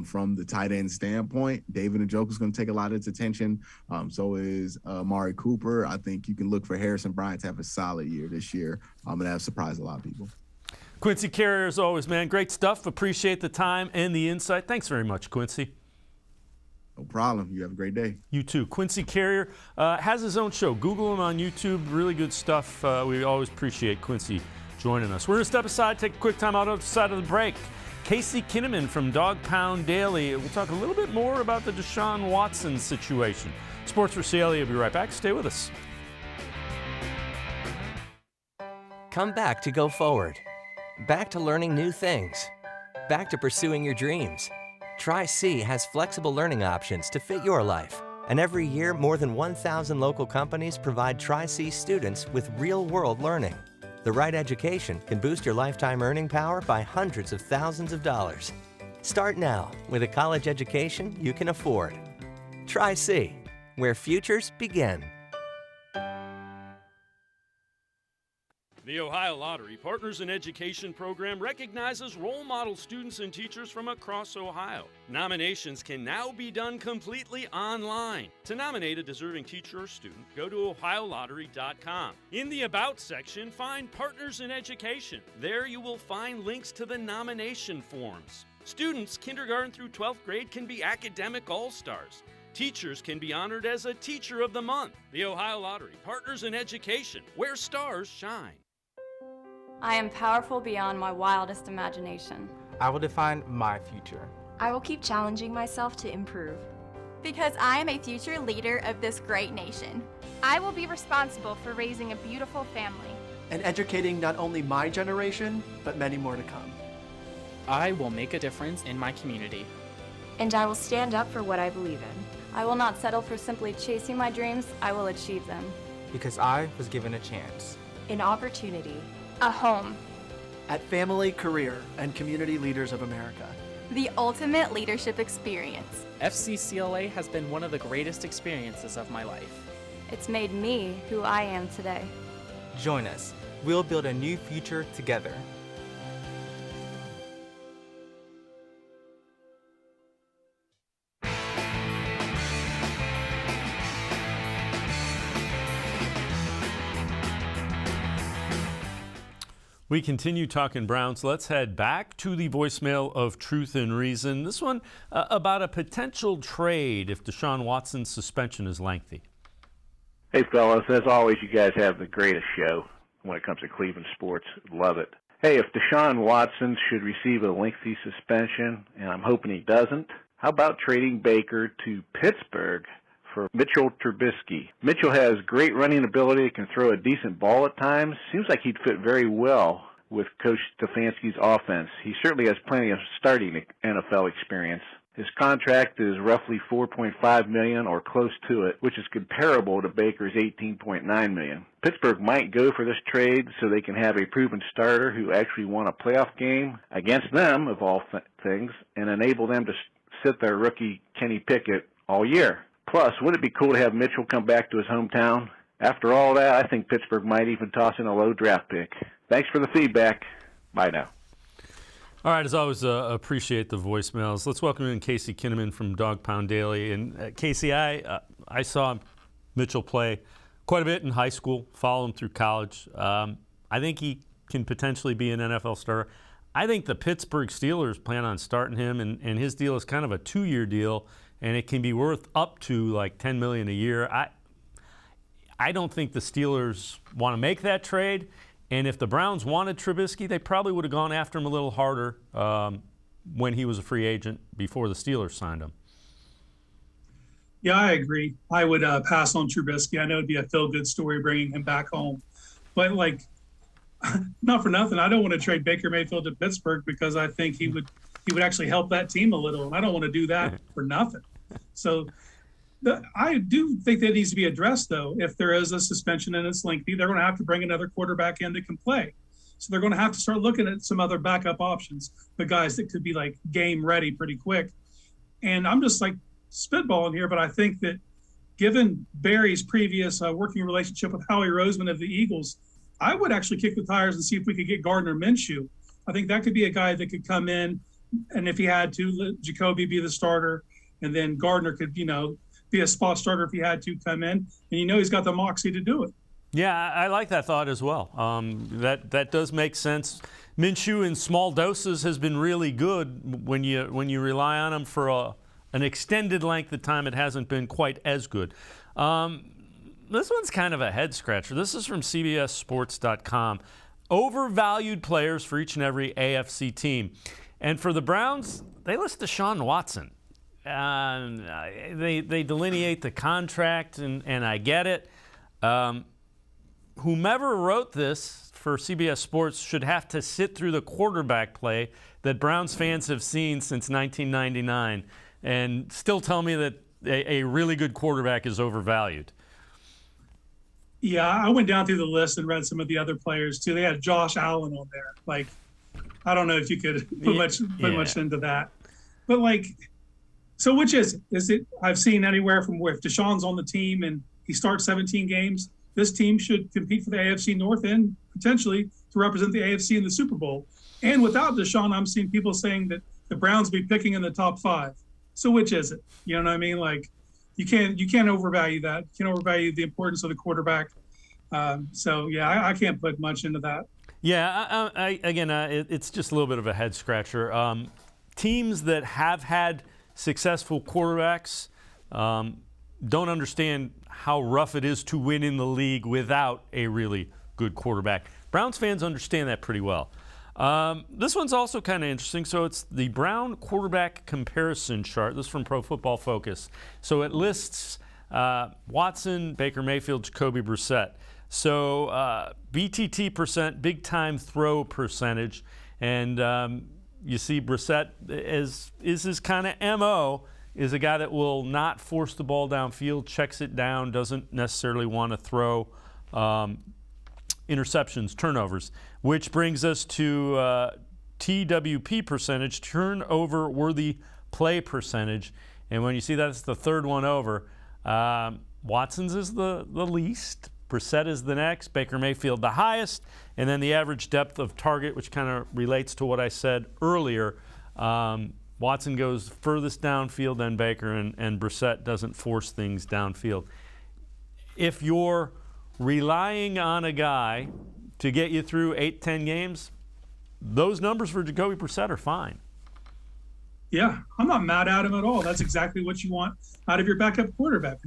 from the tight end standpoint. David Njoku's going to take a lot of its attention. So is Amari Cooper. I think you can look for Harrison Bryant to have a solid year this year and have surprised a lot of people. Quincy Carrier, as always, man, great stuff. Appreciate the time and the insight. Thanks very much, Quincy. No problem. You have a great day. You too. Quincy Carrier has his own show. Google him on YouTube. Really good stuff. We always appreciate Quincy joining us. We're going to step aside, take a quick time out on the side of the break. Casey Kinnamon from Dog Pound Daily. We'll talk a little bit more about the Deshaun Watson situation. Sports4CLE will be right back. Stay with us. Come back to go forward. Back to learning new things. Back to pursuing your dreams. Tri-C has flexible learning options to fit your life. And every year, more than 1,000 local companies provide Tri-C students with real-world learning. The right education can boost your lifetime earning power by hundreds of thousands of dollars. Start now with a college education you can afford. Tri-C, where futures begin. The Ohio Lottery Partners in Education program recognizes role model students and teachers from across Ohio. Nominations can now be done completely online. To nominate a deserving teacher or student, go to ohiolottery.com. In the About section, find Partners in Education. There you will find links to the nomination forms. Students kindergarten through 12th grade can be academic all-stars. Teachers can be honored as a Teacher of the Month. The Ohio Lottery Partners in Education, where stars shine. I am powerful beyond my wildest imagination. I will define my future. I will keep challenging myself to improve. Because I am a future leader of this great nation. I will be responsible for raising a beautiful family. And educating not only my generation, but many more to come. I will make a difference in my community. And I will stand up for what I believe in. I will not settle for simply chasing my dreams. I will achieve them. Because I was given a chance. An opportunity. A home. At Family, Career, and Community Leaders of America. The ultimate leadership experience. FCCLA has been one of the greatest experiences of my life. It's made me who I am today. Join us. We'll build a new future together. We continue talking Browns. Let's head back to the voicemail of Truth and Reason. This one about a potential trade if Deshaun Watson's suspension is lengthy. Hey, fellas. As always, you guys have the greatest show when it comes to Cleveland sports. Love it. Hey, if Deshaun Watson should receive a lengthy suspension, and I'm hoping he doesn't, how about trading Baker to Pittsburgh for Mitchell Trubisky? Mitchell has great running ability, can throw a decent ball at times. Seems like he'd fit very well with Coach Stefanski's offense. He certainly has plenty of starting NFL experience. His contract is roughly $4.5 million or close to it, which is comparable to Baker's $18.9 million. Pittsburgh might go for this trade so they can have a proven starter who actually won a playoff game against them, of all things, and enable them to sit their rookie Kenny Pickett all year. Plus, wouldn't it be cool to have Mitchell come back to his hometown? After all that, I think Pittsburgh might even toss in a low draft pick. Thanks for the feedback. Bye now. All right, as always, appreciate the voicemails. Let's welcome in Casey Kinnamon from Dog Pound Daily. And Casey, I saw Mitchell play quite a bit in high school, follow him through college. I think he can potentially be an NFL starter. I think the Pittsburgh Steelers plan on starting him, and his deal is kind of a 2-year deal, and it can be worth up to like $10 million a year. I don't think the Steelers want to make that trade. And if the Browns wanted Trubisky, they probably would have gone after him a little harder when he was a free agent before the Steelers signed him. Yeah, I agree. I would pass on Trubisky. I know it'd be a feel-good story bringing him back home. But, like, not for nothing, I don't want to trade Baker Mayfield to Pittsburgh because I think he would actually help that team a little, and I don't want to do that for nothing. So I do think that needs to be addressed, though. If there is a suspension and it's lengthy, they're going to have to bring another quarterback in that can play. So they're going to have to start looking at some other backup options, the guys that could be, like, game ready pretty quick. And I'm just, like, spitballing here, but I think that given Barry's previous working relationship with Howie Roseman of the Eagles, I would actually kick the tires and see if we could get Gardner Minshew. I think that could be a guy that could come in, and if he had to, let Jacoby be the starter, and then Gardner could, be a spot starter if he had to come in, and he's got the moxie to do it. Yeah, I like that thought as well. That does make sense. Minshew in small doses has been really good. When you rely on him for an extended length of time, it hasn't been quite as good. This one's kind of a head scratcher. This is from CBSSports.com. Overvalued players for each and every AFC team. And for the Browns, they list Deshaun Watson. They delineate the contract, and I get it. Whomever wrote this for CBS Sports should have to sit through the quarterback play that Browns fans have seen since 1999 and still tell me that a really good quarterback is overvalued. Yeah, I went down through the list and read some of the other players too. They had Josh Allen on there. Like, I don't know if you could put much into that. But, like, so which is it? Is it I've seen anywhere from where if Deshaun's on the team and he starts 17 games, this team should compete for the AFC North and potentially to represent the AFC in the Super Bowl. And without Deshaun, I'm seeing people saying that the Browns be picking in the top 5. So which is it? You know what I mean? Like, you can't overvalue that. You can't overvalue the importance of the quarterback. So yeah, I can't put much into that. Yeah, it's just a little bit of a head scratcher. Teams that have had successful quarterbacks don't understand how rough it is to win in the league without a really good quarterback. Browns fans understand that pretty well. This one's also kind of interesting. So it's the Brown quarterback comparison chart. This is from Pro Football Focus. So it lists Watson, Baker Mayfield, Jacoby Brissett. So BTT percent, big time throw percentage, and you see Brissett is his kind of MO, is a guy that will not force the ball downfield, checks it down, doesn't necessarily want to throw interceptions, turnovers, which brings us to TWP percentage, turnover worthy play percentage. And when you see that's the third one over, Watson's is the least, Brissett is the next, Baker Mayfield the highest, and then the average depth of target, which kind of relates to what I said earlier. Watson goes furthest downfield than Baker, and Brissett doesn't force things downfield. If you're relying on a guy to get you through 8-10 games, those numbers for Jacoby Brissett are fine. Yeah, I'm not mad at him at all. That's exactly what you want out of your backup quarterback.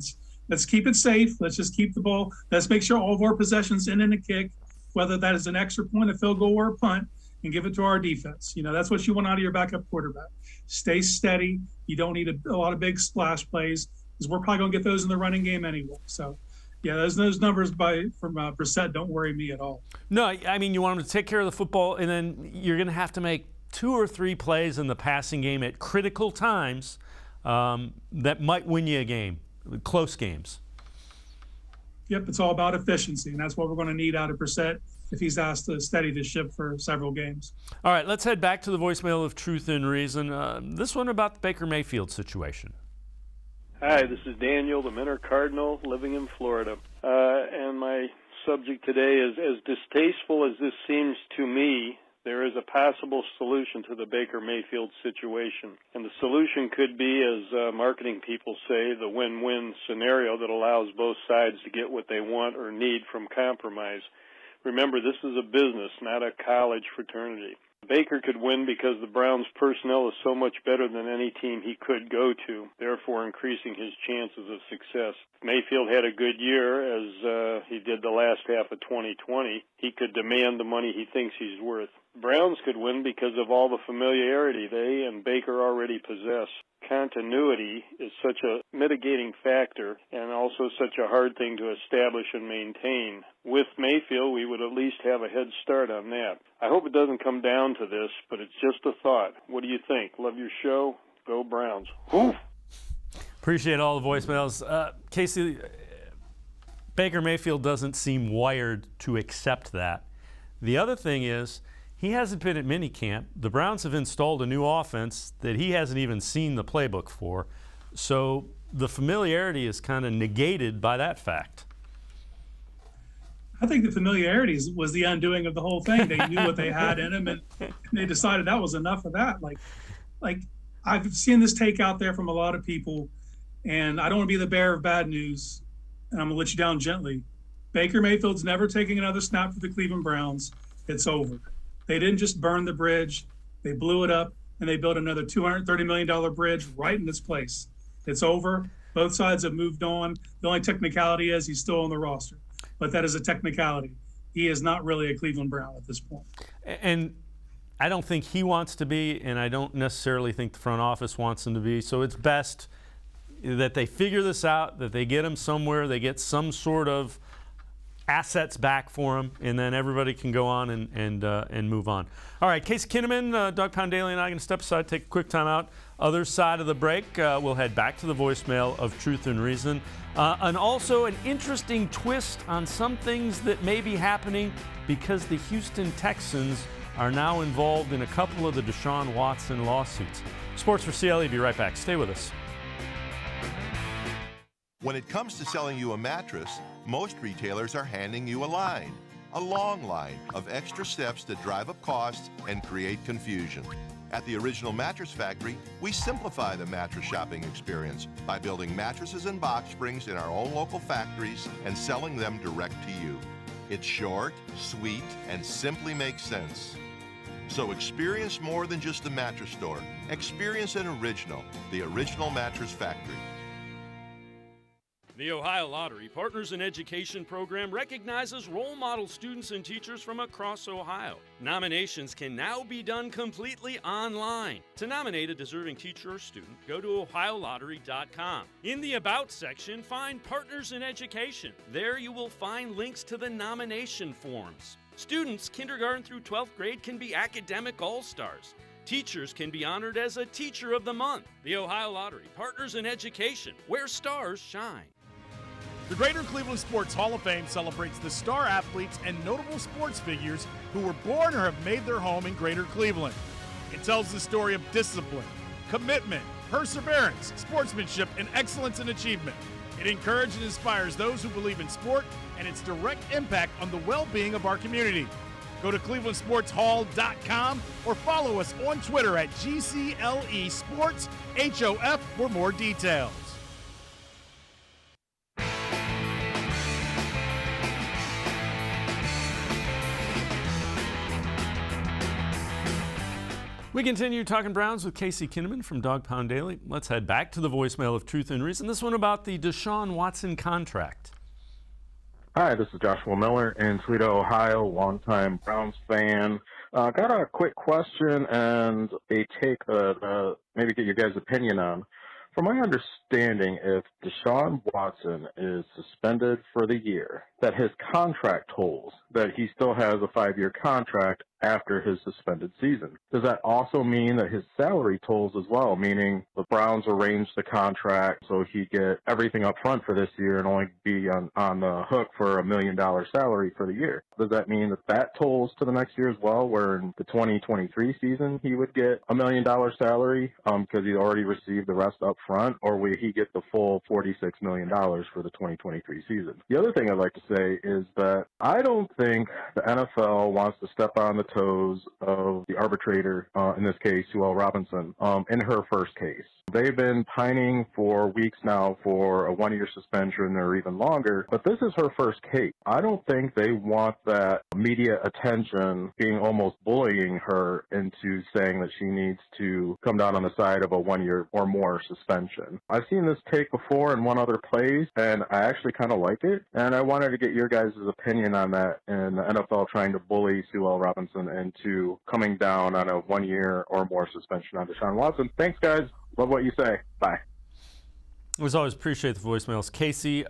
Let's keep it safe. Let's just keep the ball. Let's make sure all of our possessions end in a kick, whether that is an extra point, a field goal, or a punt, and give it to our defense. That's what you want out of your backup quarterback. Stay steady. You don't need a lot of big splash plays because we're probably going to get those in the running game anyway. So, yeah, those numbers from Brissett don't worry me at all. No, I mean, you want him to take care of the football, and then you're going to have to make 2 or 3 plays in the passing game at critical times that might win you a game, close games. Yep, it's all about efficiency, and that's what we're going to need out of Brissett if he's asked to steady the ship for several games. All right, let's head back to the voicemail of Truth and Reason. This one about the Baker Mayfield situation. Hi, this is Daniel, the Menor Cardinal, living in Florida. And my subject today is, as distasteful as this seems to me, there is a possible solution to the Baker Mayfield situation. And the solution could be, as marketing people say, the win-win scenario that allows both sides to get what they want or need from compromise. Remember, this is a business, not a college fraternity. Baker could win because the Browns' personnel is so much better than any team he could go to, therefore increasing his chances of success. If Mayfield had a good year, as he did the last half of 2020, he could demand the money he thinks he's worth. Browns could win because of all the familiarity they and Baker already possess. continuity is such a mitigating factor and also such a hard thing to establish and maintain. With Mayfield, we would at least have a head start on that. I hope it doesn't come down to this, but it's just a thought. What do you think? Love your show. Go Browns. Oof. Appreciate all the voicemails. Casey, Baker Mayfield doesn't seem wired to accept that. The other thing is, he hasn't been at minicamp. The Browns have installed a new offense that he hasn't even seen the playbook for. So the familiarity is kind of negated by that fact. I think the familiarity was the undoing of the whole thing. They knew what they had in them, and they decided that was enough of that. Like I've seen this take out there from a lot of people, and I don't want to be the bearer of bad news, and I'm going to let you down gently. Baker Mayfield's never taking another snap for the Cleveland Browns. It's over. They didn't just burn the bridge. They blew it up, and they built another $230 million bridge right in its place. It's over. Both sides have moved on. The only technicality is he's still on the roster, but that is a technicality. He is not really a Cleveland Brown at this point. And I don't think he wants to be, and I don't necessarily think the front office wants him to be. So it's best that they figure this out, that they get him somewhere, they get some sort of assets back for him, and then everybody can go on and move on. All right, Casey Kinnamon, Dawg Daily, and I are going to step aside, take a quick time out. Other side of the break, we'll head back to the voicemail of Truth and Reason. And also an interesting twist on some things that may be happening because the Houston Texans are now involved in a couple of the Deshaun Watson lawsuits. Sports4CLE, be right back. Stay with us. When it comes to selling you a mattress, most retailers are handing you a long line of extra steps that drive up costs and create confusion. At the Original Mattress Factory, we simplify the mattress shopping experience by building mattresses and box springs in our own local factories and selling them direct to you. It's short, sweet, and simply makes sense. So experience more than just a mattress store. Experience an original, the Original Mattress Factory. The Ohio Lottery Partners in Education program recognizes role model students and teachers from across Ohio. Nominations can now be done completely online. To nominate a deserving teacher or student, go to OhioLottery.com. In the About section, find Partners in Education. There you will find links to the nomination forms. Students kindergarten through 12th grade can be academic all-stars. Teachers can be honored as a Teacher of the Month. The Ohio Lottery Partners in Education, where stars shine. The Greater Cleveland Sports Hall of Fame celebrates the star athletes and notable sports figures who were born or have made their home in Greater Cleveland. It tells the story of discipline, commitment, perseverance, sportsmanship, and excellence in achievement. It encourages and inspires those who believe in sport and its direct impact on the well-being of our community. Go to clevelandsportshall.com or follow us on Twitter at GCLE Sports HOF for more details. We continue talking Browns with Casey Kinnamon from Dawg Daily. Let's head back to the voicemail of Truth and Reason. This one about the Deshaun Watson contract. Hi, this is Joshua Miller in Toledo, Ohio, longtime Browns fan. Got a quick question and a take that maybe get your guys' opinion on. From my understanding, if Deshaun Watson is suspended for the year, that his contract holds, that he still has a 5-year contract after his suspended season. Does that also mean that his salary tolls as well, meaning the Browns arrange the contract so he get everything up front for this year and only be on the hook for $1 million salary for the year? Does that mean that that tolls to the next year as well, where in the 2023 season he would get $1 million salary because he already received the rest up front, or will he get the full $46 million for the 2023 season? The other thing I'd like to say is that I don't think the NFL wants to step on the toes of the arbitrator, in this case, Sue L. Robinson, in her first case. They've been pining for weeks now for a 1-year suspension or even longer, but this is her first case. I don't think they want that media attention being almost bullying her into saying that she needs to come down on the side of a 1-year or more suspension. I've seen this take before in one other place, and I actually kind of like it, and I wanted to get your guys' opinion on that and the NFL trying to bully Sue L. Robinson into coming down on a 1-year or more suspension on Deshaun Watson. Thanks, guys. Love what you say. Bye. As always, appreciate the voicemails. Casey,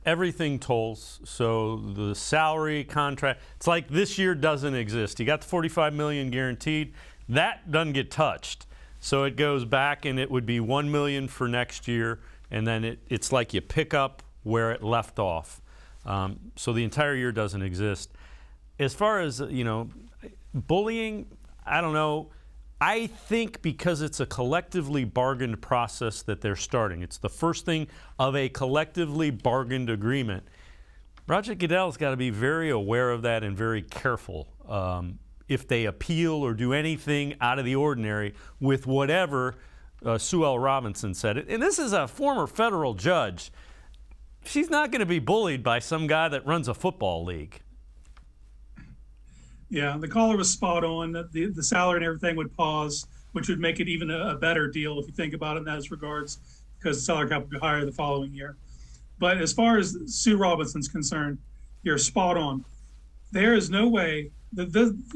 everything tolls. So the salary contract, it's like this year doesn't exist. You got the $45 million guaranteed. That doesn't get touched. So it goes back, and it would be $1 million for next year, and then it's like you pick up where it left off. So the entire year doesn't exist. As far as, bullying, I don't know. I think because it's a collectively bargained process that they're starting. It's the first thing of a collectively bargained agreement. Roger Goodell's got to be very aware of that and very careful if they appeal or do anything out of the ordinary with whatever Sue L. Robinson said. And this is a former federal judge. She's not going to be bullied by some guy that runs a football league. Yeah, the caller was spot on. The salary and everything would pause, which would make it even a better deal if you think about it in those regards, because the salary cap would be higher the following year. But as far as Sue Robinson's concerned, you're spot on. There is no way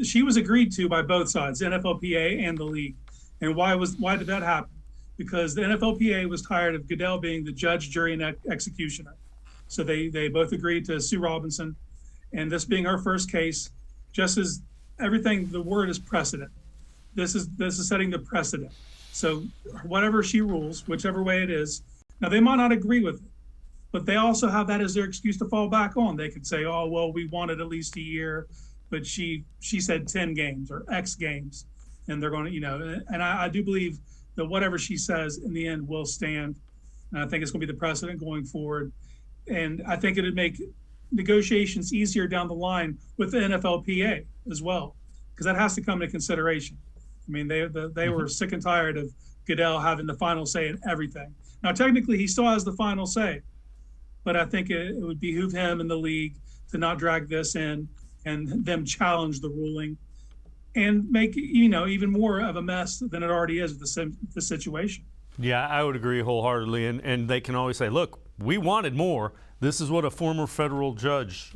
she was agreed to by both sides, the NFLPA and the league. And why did that happen? Because the NFLPA was tired of Goodell being the judge, jury, and executioner. So they both agreed to Sue Robinson, and this being her first case. Just as everything, the word is precedent. This is setting the precedent. So whatever she rules, whichever way it is, now they might not agree with it, but they also have that as their excuse to fall back on. They could say, oh, well, we wanted at least a year, but she said 10 games or X games, and they're going to, and I do believe that whatever she says in the end will stand. And I think it's going to be the precedent going forward. And I think it would make negotiations easier down the line with the NFLPA as well, because that has to come into consideration. I mean, they were sick and tired of Goodell having the final say in everything. Now, technically, he still has the final say, but I think it would behoove him and the league to not drag this in and them challenge the ruling and make even more of a mess than it already is with the situation. Yeah, I would agree wholeheartedly, and they can always say, look, we wanted more. This is what a former federal judge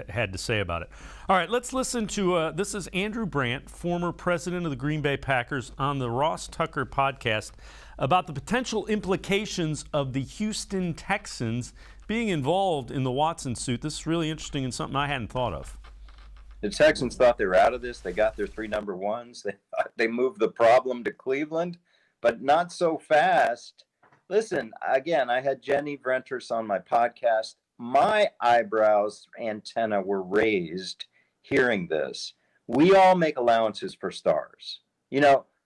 had to say about it. All right, let's listen to, this is Andrew Brandt, former president of the Green Bay Packers, on the Ross Tucker podcast about the potential implications of the Houston Texans being involved in the Watson suit. This is really interesting and something I hadn't thought of. The Texans thought they were out of this. They got their 3 number ones. They moved the problem to Cleveland, but not so fast. Listen, again, I had Jenny Vrentas on my podcast. My eyebrows antenna were raised hearing this. We all make allowances for stars.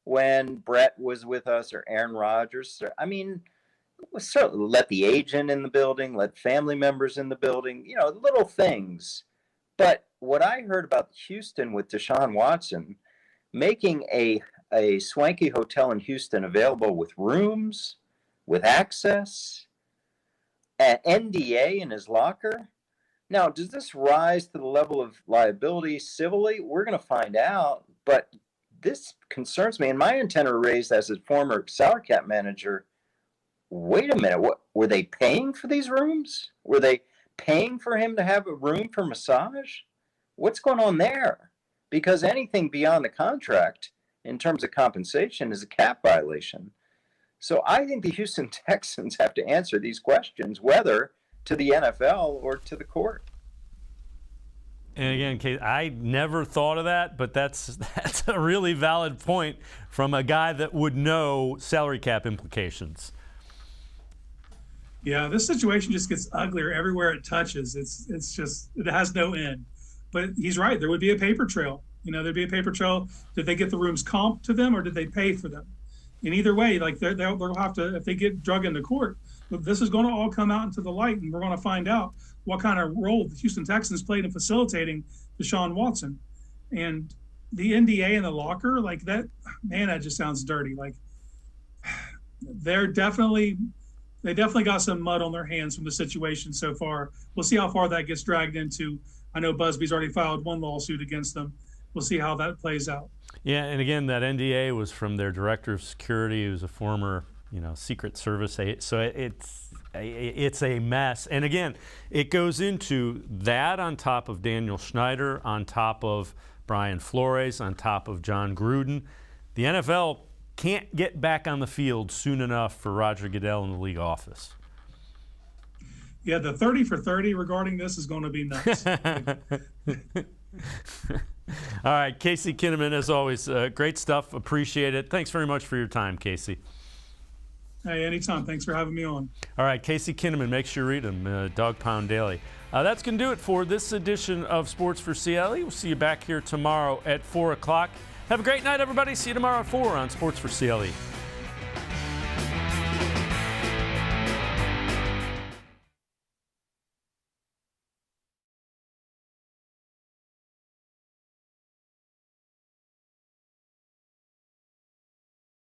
When Brett was with us or Aaron Rodgers, certainly let the agent in the building, let family members in the building, little things. But what I heard about Houston with Deshaun Watson, making a swanky hotel in Houston available with rooms, with access, an NDA in his locker. Now, does this rise to the level of liability civilly? We're going to find out, but this concerns me. And my antenna raised as a former salary cap manager. Wait a minute, what were they paying for these rooms? Were they paying for him to have a room for massage? What's going on there? Because anything beyond the contract in terms of compensation is a cap violation. So I think the Houston Texans have to answer these questions, whether to the NFL or to the court. And again, Kate, I never thought of that, but that's a really valid point from a guy that would know salary cap implications. Yeah, this situation just gets uglier everywhere it touches. It's just, it has no end. But he's right. There would be a paper trail. There'd be a paper trail. Did they get the rooms comped to them or did they pay for them? And either way, they'll have to, if they get drug into court, this is going to all come out into the light, and we're going to find out what kind of role the Houston Texans played in facilitating Deshaun Watson. And the NDA in the locker, like that, man, that just sounds dirty. Like they definitely got some mud on their hands from the situation so far. We'll see how far that gets dragged into. I know Busby's already filed one lawsuit against them. We'll see how that plays out. Yeah, and again, that NDA was from their director of security, who was a former, Secret Service. So it's a mess. And again, it goes into that on top of Daniel Snyder, on top of Brian Flores, on top of John Gruden. The NFL can't get back on the field soon enough for Roger Goodell in the league office. Yeah, the 30 for 30 regarding this is going to be nuts. All right, Casey Kinnamon, as always, great stuff. Appreciate it. Thanks very much for your time, Casey. Hey, anytime. Thanks for having me on. All right, Casey Kinnamon, make sure you read him, Dog Pound Daily. That's going to do it for this edition of Sports for CLE. We'll see you back here tomorrow at 4 o'clock. Have a great night, everybody. See you tomorrow at 4 on Sports for CLE.